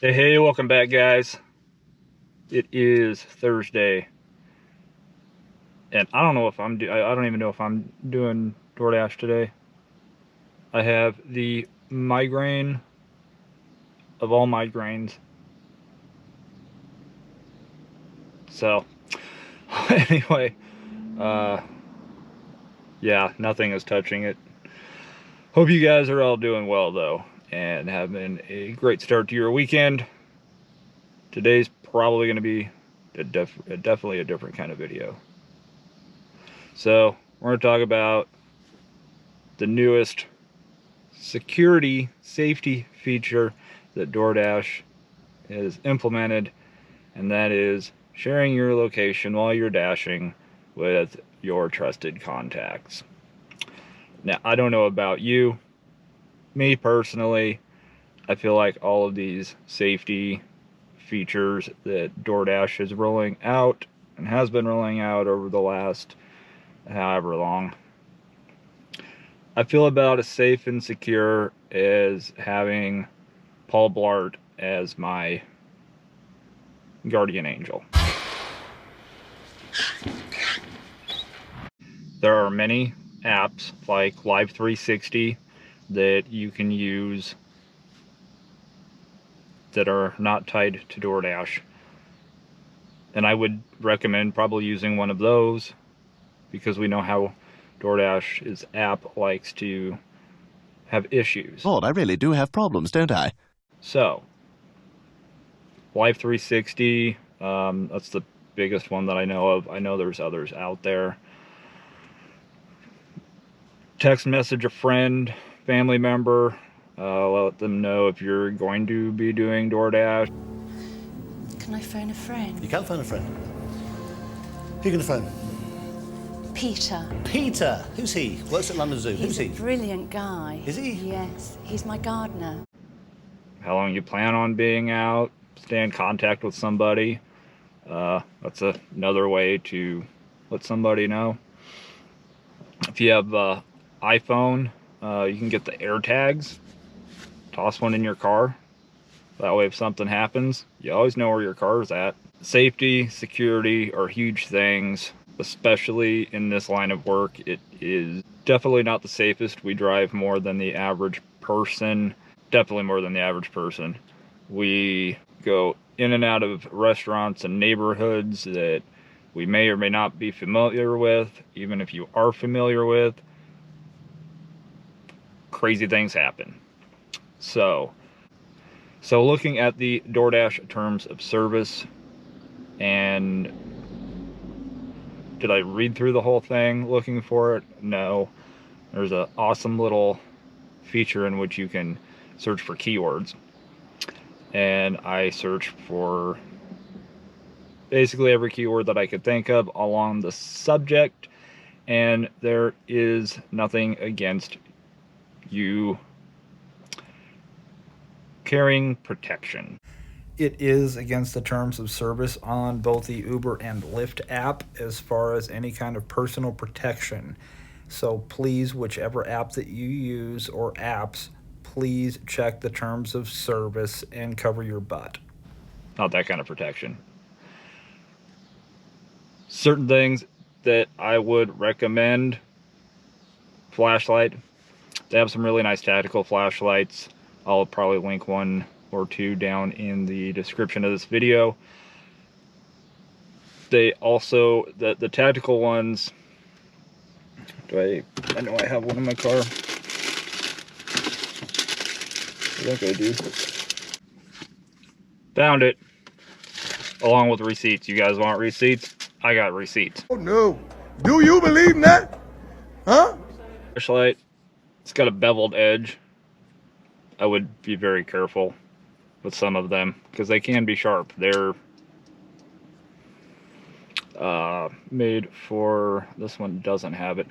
Hey, welcome back, guys. It is Thursday, and I don't know if I don't even know if I'm doing DoorDash today. I have the migraine of all migraines. So, anyway, uh, yeah, nothing is touching it. Hope you guys are all doing well, though, and having a great start to your weekend. Today's probably going to be definitely a different kind of video. So, we're going to talk about the newest security safety feature that DoorDash has implemented, and that is sharing your location while you're dashing with your trusted contacts. Now, I don't know about you. Me personally, I feel like all of these safety features that DoorDash is rolling out and has been rolling out over the last however long, I feel about as safe and secure as having Paul Blart as my guardian angel. There are many apps like Live 360 that you can use that are not tied to DoorDash. And I would recommend probably using one of those because we know how DoorDash's app likes to have issues. Lord, I really do have problems, don't I? So, Live 360, that's the biggest one that I know of. I know there's others out there. Text message a friend, family member, let them know if you're going to be doing DoorDash. Can I phone a friend? You can phone a friend. Who are you going to phone? Peter. Peter. Who's he? Works at London Zoo. He's Who's he? a brilliant guy. Is he? Yes, he's my gardener. How long you plan on being out, stay in contact with somebody. That's another way to let somebody know. If you have iPhone, you can get the AirTags, toss one in your car. That way if something happens, you always know where your car is at. Safety, security are huge things, especially in this line of work. It is definitely not the safest. We drive more than the average person, definitely more than the average person. We go in and out of restaurants and neighborhoods that we may or may not be familiar with. Even if you are familiar with, crazy things happen. So looking at the DoorDash terms of service, and did I read through the whole thing looking for it? No. There's an awesome little feature in which you can search for keywords. And I searched for basically every keyword that I could think of along the subject, and there is nothing against you carrying protection. It is against the terms of service on both the Uber and Lyft app as far as any kind of personal protection. So please, whichever app that you use or apps, please check the terms of service and cover your butt. Not that kind of protection. Certain things that I would recommend: flashlight. They have some really nice tactical flashlights. I'll probably link one or two down in the description of this video. They also, the tactical ones, I know I have one in my car. I think I do. Found it, along with receipts. You guys want receipts? I got receipts. Oh no. Do you believe in that? Huh? Flashlight, it's got a beveled edge. I would be very careful with some of them because they can be sharp. They're made for, this one doesn't have it,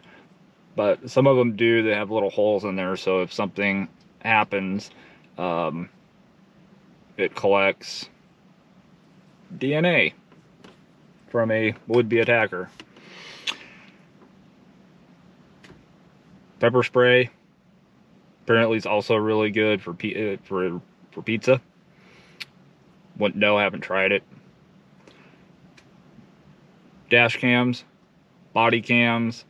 but some of them do. They have little holes in there, so if something happens, it collects DNA from a would-be attacker. Pepper spray apparently is also really good for pizza. No, I haven't tried it. Dash cams, body cams.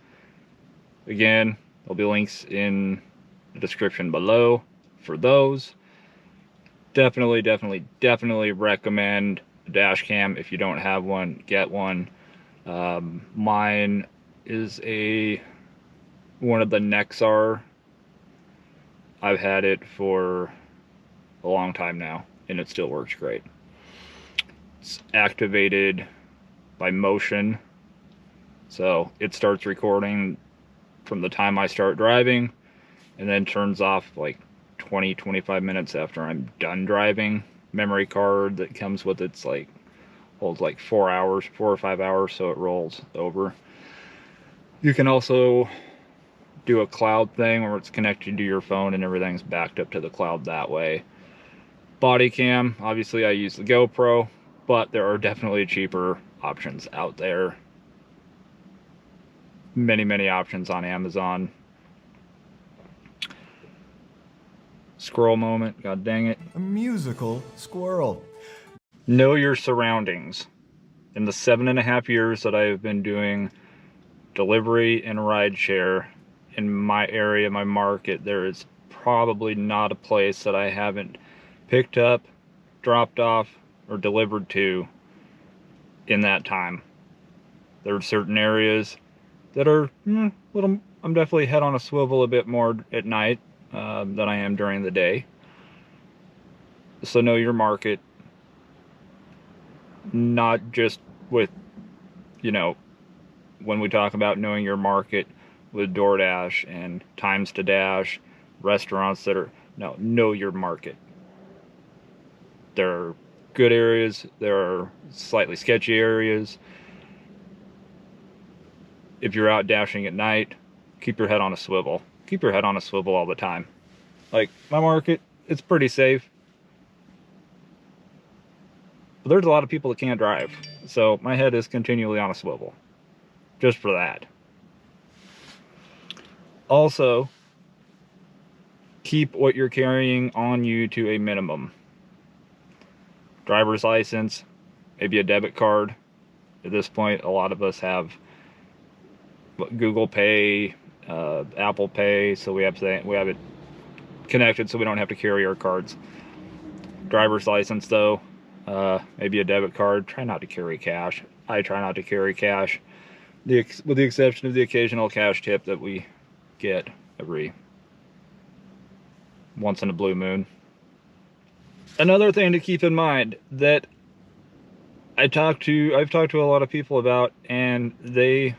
Again, there'll be links in the description below for those. Definitely recommend a dash cam. If you don't have one, get one. Mine is one of the Nexar. I've had it for a long time now, and it still works great. It's activated by motion, so it starts recording from the time I start driving, and then turns off like 20-25 minutes after I'm done driving. Memory card that comes with it's like holds like 4 or 5 hours, so it rolls over. You can also do a cloud thing where it's connected to your phone and everything's backed up to the cloud that way. Body cam, obviously I use the GoPro, but there are definitely cheaper options out there. Many options on Amazon. Squirrel moment, god dang it. A musical squirrel. Know your surroundings. In the 7.5 years that I have been doing delivery and rideshare in my area, my market, there is probably not a place that I haven't picked up, dropped off, or delivered to in that time. There are certain areas that are little. I'm definitely head on a swivel a bit more at night than I am during the day. So know your market. Not just with, when we talk about knowing your market with Doordash and times to dash, restaurants that are, no, know your market. There are good areas, there are slightly sketchy areas. If you're out dashing at night, keep your head on a swivel. Keep your head on a swivel all the time. Like, my market, it's pretty safe. But there's a lot of people that can't drive. So my head is continually on a swivel. Just for that. Also, keep what you're carrying on you to a minimum. Driver's license, maybe a debit card. At this point, a lot of us have Google Pay, Apple Pay, so we have it connected so we don't have to carry our cards. Driver's license though, maybe a debit card. Try not to carry cash. I try not to carry cash, with the exception of the occasional cash tip that we get every once in a blue moon. Another thing to keep in mind that I've talked to a lot of people about, and they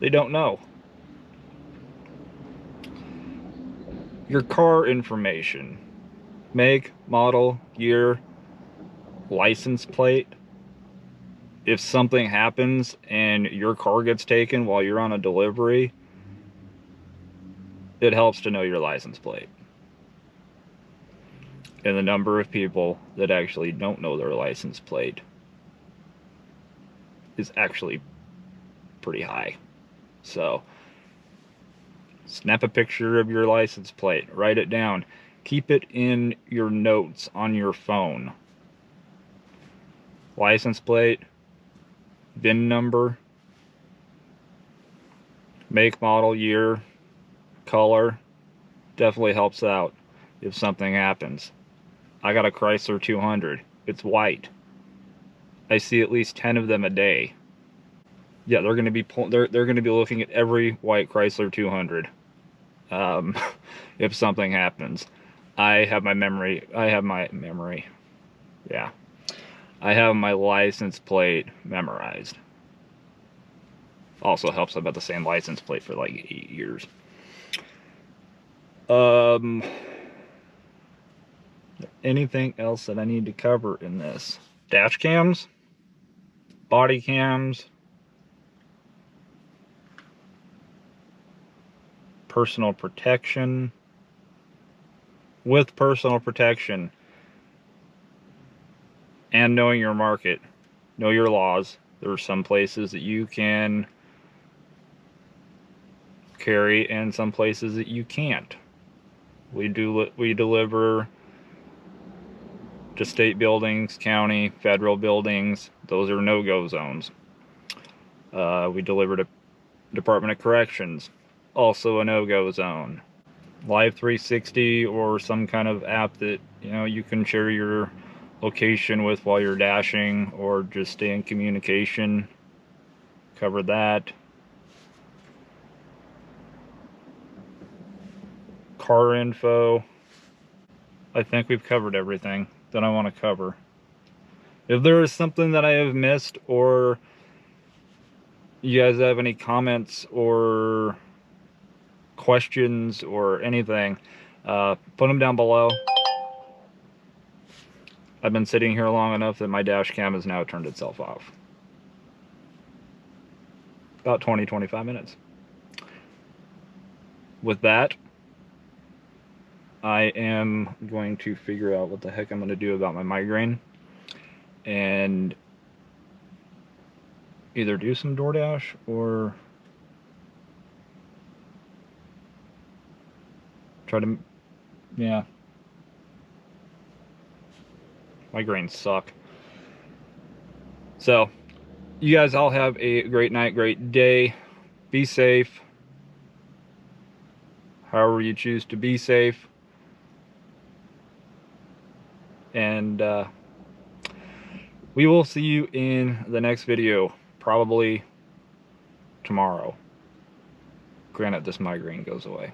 don't know. Your car information. Make, model, year, license plate. If something happens and your car gets taken while you're on a delivery, it helps to know your license plate. And the number of people that actually don't know their license plate is actually pretty high. So, snap a picture of your license plate, write it down. Keep it in your notes on your phone. License plate, VIN number, make, model, year, color, definitely helps out if something happens. I got a Chrysler 200. It's white. I see at least 10 of them a day. Yeah, they're going to be looking at every white Chrysler 200 if something happens. I have my license plate memorized. Also helps. I've had the same license plate for like 8 years. Anything else that I need to cover in this? Dash cams, body cams, personal protection. With personal protection and knowing your market, know your laws. There are some places that you can carry and some places that you can't. We deliver Just state buildings, county, federal buildings, those are no-go zones. We deliver to Department of Corrections, also a no-go zone. Live 360 or some kind of app that, you know, you can share your location with while you're dashing, or just stay in communication, cover that. Car info, I think we've covered everything that I want to cover. If there is something that I have missed, or you guys have any comments or questions or anything, put them down below. I've been sitting here long enough that my dash cam has now turned itself off. About 20-25 minutes. With that, I am going to figure out what the heck I'm going to do about my migraine, and either do some Doordash or try to, yeah. Migraines suck. So, you guys all have a great night, great day. Be safe. However you choose to be safe. And we will see you in the next video, probably tomorrow. Granted, this migraine goes away.